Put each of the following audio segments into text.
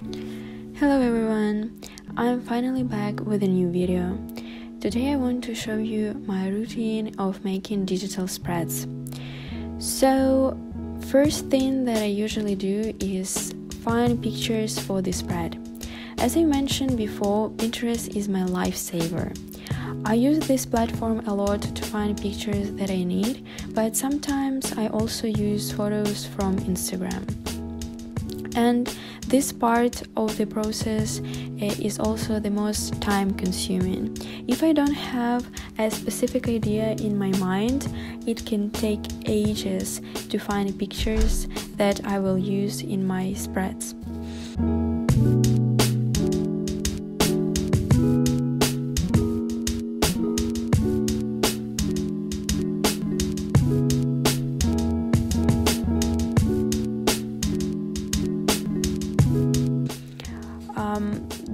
Hello everyone, I'm finally back with a new video. Today I want to show you my routine of making digital spreads. So, first thing that I usually do is find pictures for the spread. As I mentioned before, Pinterest is my lifesaver. I use this platform a lot to find pictures that I need, but sometimes I also use photos from Instagram. And this part of the process is also the most time consuming. If I don't have a specific idea in my mind, it can take ages to find pictures that I will use in my spreads.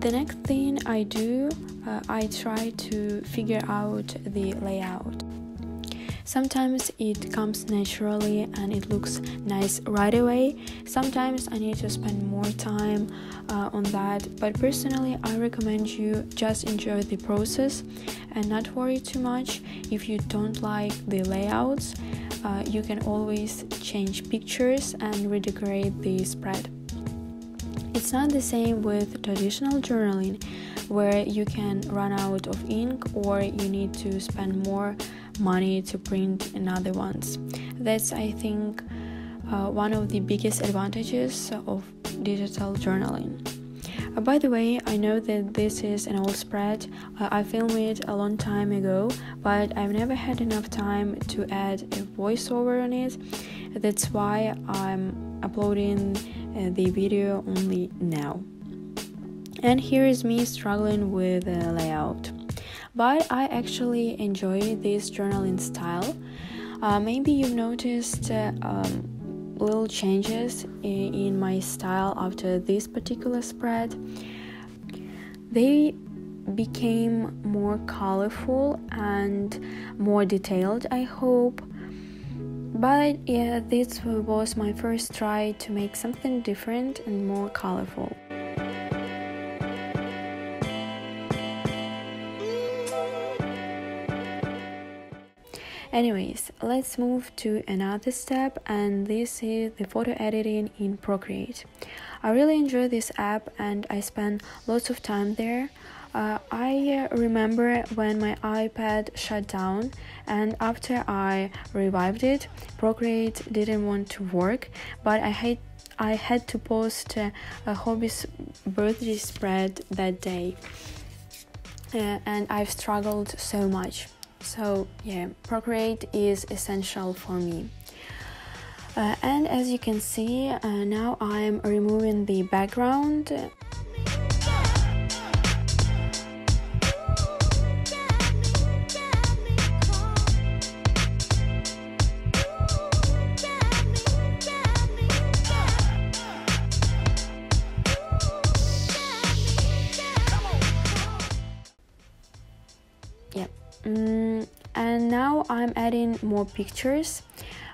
The next thing I do, I try to figure out the layout. Sometimes it comes naturally and it looks nice right away. Sometimes I need to spend more time on that, but personally I recommend you just enjoy the process and not worry too much. If you don't like the layouts, you can always change pictures and redecorate the spread. It's not the same with traditional journaling, where you can run out of ink or you need to spend more money to print another ones. That's, I think, one of the biggest advantages of digital journaling. By the way, I know that this is an old spread. I filmed it a long time ago, but I've never had enough time to add a voiceover on it. That's why I'm uploading the video only now. And here is me struggling with the layout. But I actually enjoy this journaling style. Maybe you've noticed little changes in my style after this particular spread. They became more colorful and more detailed, I hope. But yeah, this was my first try to make something different and more colorful. Anyways, let's move to another step, and this is the photo editing in PROCREATE. I really enjoy this app and I spend lots of time there. I remember when my iPad shut down, and after I revived it, PROCREATE didn't want to work, but I had to post a hobby's birthday spread that day, and I've struggled so much. So yeah, PROCREATE is essential for me. And as you can see, now I'm removing the background. And now I'm adding more pictures,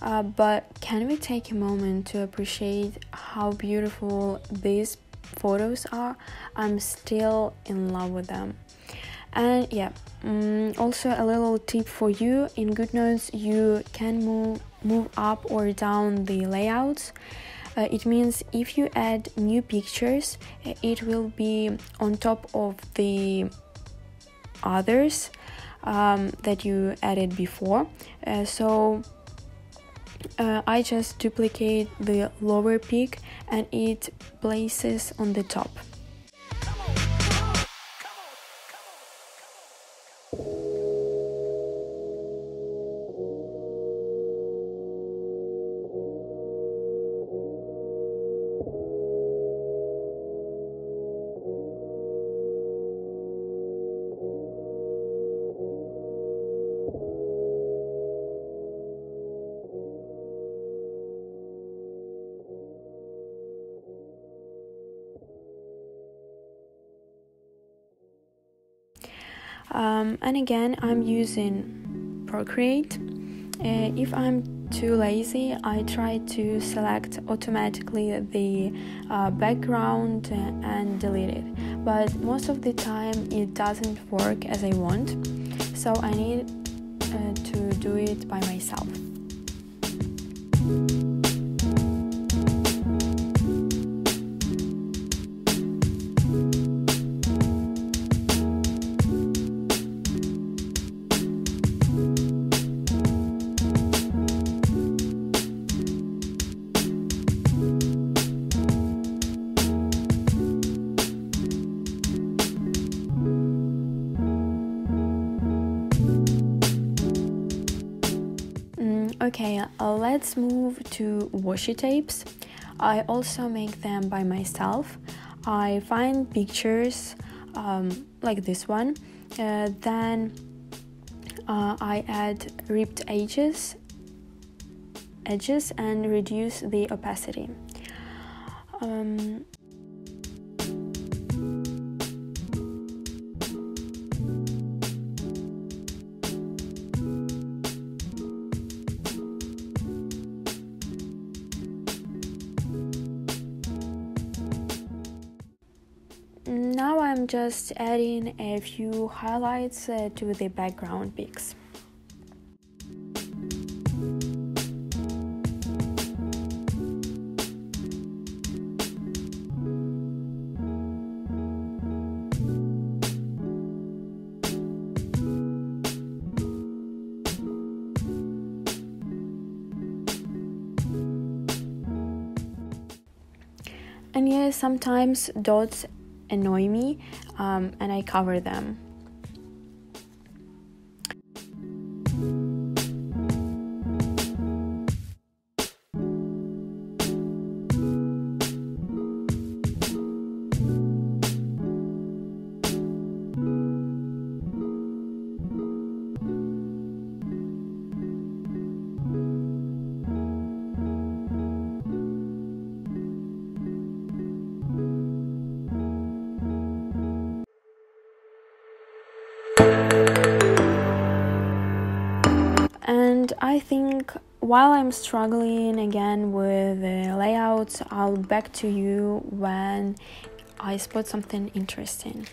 but can we take a moment to appreciate how beautiful these photos are? I'm still in love with them. And yeah, also a little tip for you: in GoodNotes you can move up or down the layouts. It means if you add new pictures, it will be on top of the others that you added before. So I just duplicate the lower peak and it places on the top. And again, I'm using PROCREATE. If I'm too lazy, I try to select automatically the background and delete it, but most of the time it doesn't work as I want, so I need to do it by myself. Okay, let's move to washi tapes. I also make them by myself. I find pictures like this one, then I add ripped edges and reduce the opacity. Now I'm just adding a few highlights to the background pics. And yes, sometimes dots annoy me, and I cover them. And I think while I'm struggling again with the layouts, I'll back to you when I spot something interesting.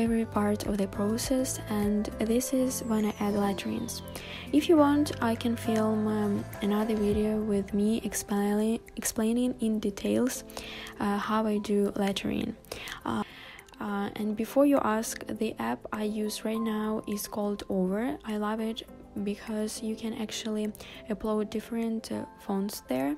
favorite part of the process, and this is when I add letterings. If you want, I can film another video with me explaining in details how I do lettering. And before you ask, the app I use right now is called Over. I love it because you can actually upload different fonts there.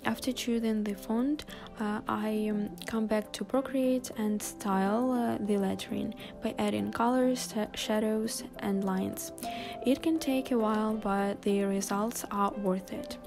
After choosing the font, I come back to Procreate and style the lettering by adding colors, shadows, and lines. It can take a while, but the results are worth it.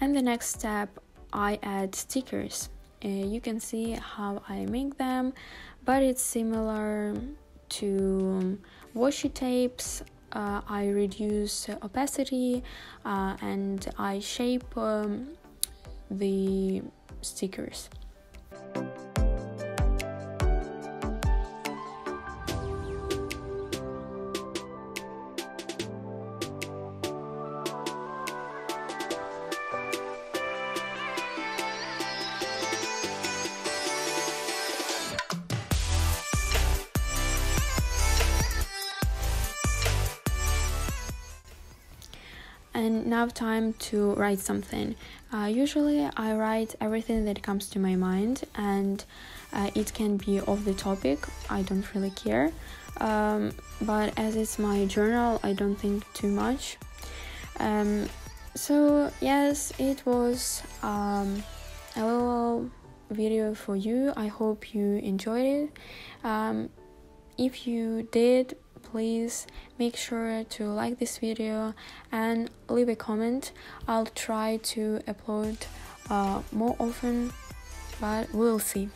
And the next step, I add stickers. You can see how I make them, but it's similar to washi tapes. I reduce opacity and I shape the stickers. And now time to write something. Usually I write everything that comes to my mind, and it can be off the topic, I don't really care, but as it's my journal, I don't think too much. So yes, it was a little video for you. I hope you enjoyed it. If you did, please make sure to like this video and leave a comment. I'll try to upload more often, but we'll see.